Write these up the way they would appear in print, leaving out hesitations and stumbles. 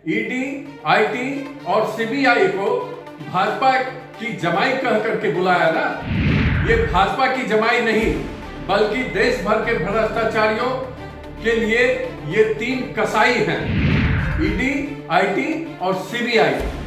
ED, IT और CBI को भाजपा की जमाई कह करके बुलाया ना, ये भाजपा की जमाई नहीं बल्कि देश भर के भ्रष्टाचारियों के लिए ये तीन कसाई हैं, ईडी, आईटी और सीबीआई।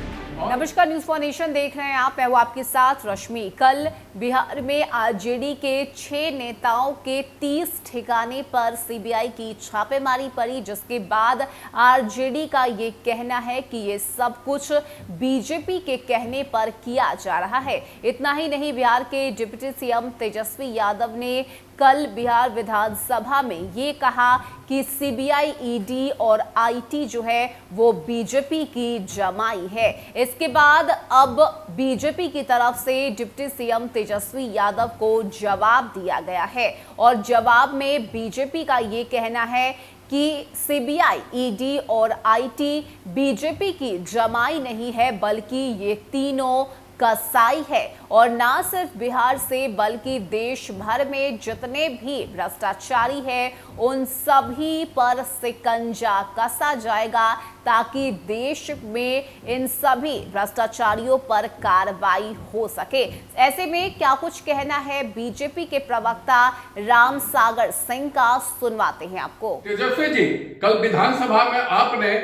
नमस्कार, न्यूज़ फॉर नेशन देख रहे हैं आप। मैं हूं आपके साथ रश्मि। कल बिहार में आरजेडी के 6 नेताओं के 30 ठिकाने पर सीबीआई की छापेमारी पड़ी, जिसके बाद आरजेडी का ये कहना है कि ये सब कुछ बीजेपी के कहने पर किया जा रहा है। इतना ही नहीं, बिहार के डिप्टी सीएम तेजस्वी यादव ने कल बिहार विधानसभा में ये कहा कि सीबीआई, ईडी और आईटी जो है वो बीजेपी की जमाई है। इसके बाद अब बीजेपी की तरफ से डिप्टी सीएम तेजस्वी यादव को जवाब दिया गया है और जवाब में बीजेपी का ये कहना है कि सीबीआई, ईडी और आईटी बीजेपी की जमाई नहीं है बल्कि ये तीनों कसाई है। और ना सिर्फ बिहार से बल्कि देश भर में जितने भी भ्रष्टाचारी हैं उन सभी पर शिकंजा कसा जाएगा ताकि देश में इन सभी भ्रष्टाचारियों पर कार्रवाई हो सके। ऐसे में क्या कुछ कहना है बीजेपी के प्रवक्ता राम सागर सिंह का, सुनवाते हैं आपको। तेजस्वी जी, कल विधानसभा में आपने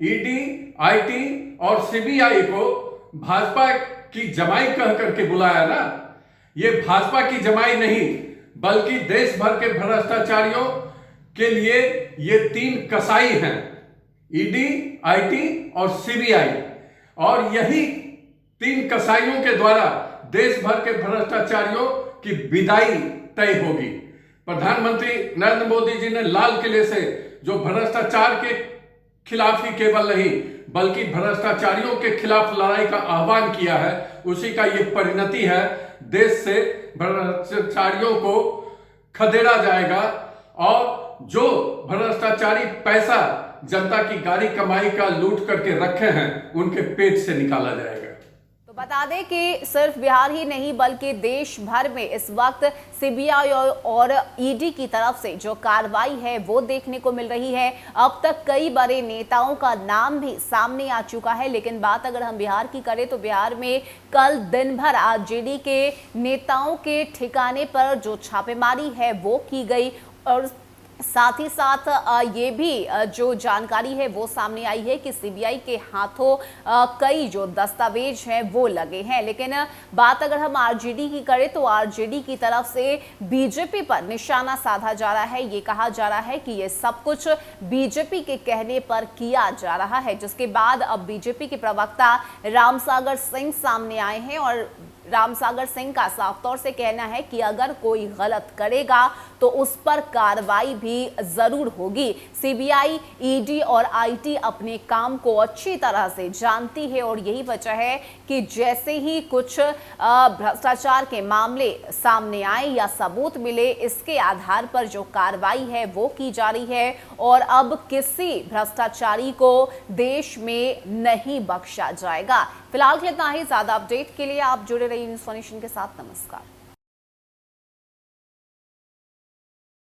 ईडी, आईटी और सीबीआई को भाजपा की जमाई कह करके बुलाया ना, ये भाजपा की जमाई नहीं बल्कि देश भर के भ्रष्टाचारियों के लिए ये तीन कसाई हैं, ईडी, आईटी और सीबीआई। और यही तीन कसाईयों के द्वारा देश भर के भ्रष्टाचारियों की विदाई तय होगी। प्रधानमंत्री नरेंद्र मोदी जी ने लाल किले से जो भ्रष्टाचार के खिलाफ ही केवल नहीं बल्कि भ्रष्टाचारियों के खिलाफ लड़ाई का आह्वान किया है, उसी का ये परिणति है। देश से भ्रष्टाचारियों को खदेड़ा जाएगा और जो भ्रष्टाचारी पैसा जनता की गाड़ी कमाई का लूट करके रखे हैं उनके पेट से निकाला जाएगा। तो बता दें कि सिर्फ बिहार ही नहीं बल्कि देश भर में इस वक्त सीबीआई और ईडी की तरफ से जो कार्रवाई है वो देखने को मिल रही है। अब तक कई बड़े नेताओं का नाम भी सामने आ चुका है, लेकिन बात अगर हम बिहार की करें तो बिहार में कल दिन भर आरजेडी के नेताओं के ठिकाने पर जो छापेमारी है वो की गई और साथ ही साथ ये भी जो जानकारी है वो सामने आई है कि सीबीआई के हाथों कई जो दस्तावेज हैं वो लगे हैं। लेकिन बात अगर हम आरजेडी की करें तो आरजेडी की तरफ से बीजेपी पर निशाना साधा जा रहा है। ये कहा जा रहा है कि ये सब कुछ बीजेपी के कहने पर किया जा रहा है, जिसके बाद अब बीजेपी के प्रवक्ता राम सागर सिंह सामने आए हैं और राम सागर सिंह का साफ तौर से कहना है कि अगर कोई गलत करेगा तो उस पर कार्रवाई भी जरूर होगी। सीबीआई, ईडी और आईटी अपने काम को अच्छी तरह से जानती है और यही वजह है कि जैसे ही कुछ भ्रष्टाचार के मामले सामने आए या सबूत मिले, इसके आधार पर जो कार्रवाई है वो की जा रही है और अब किसी भ्रष्टाचारी को देश में नहीं बख्शा जाएगा। फिलहाल के लिए इतना ही। ज्यादा अपडेट के लिए आप जुड़े रहिए न्यूज़ फॉर नेशन के साथ। नमस्कार।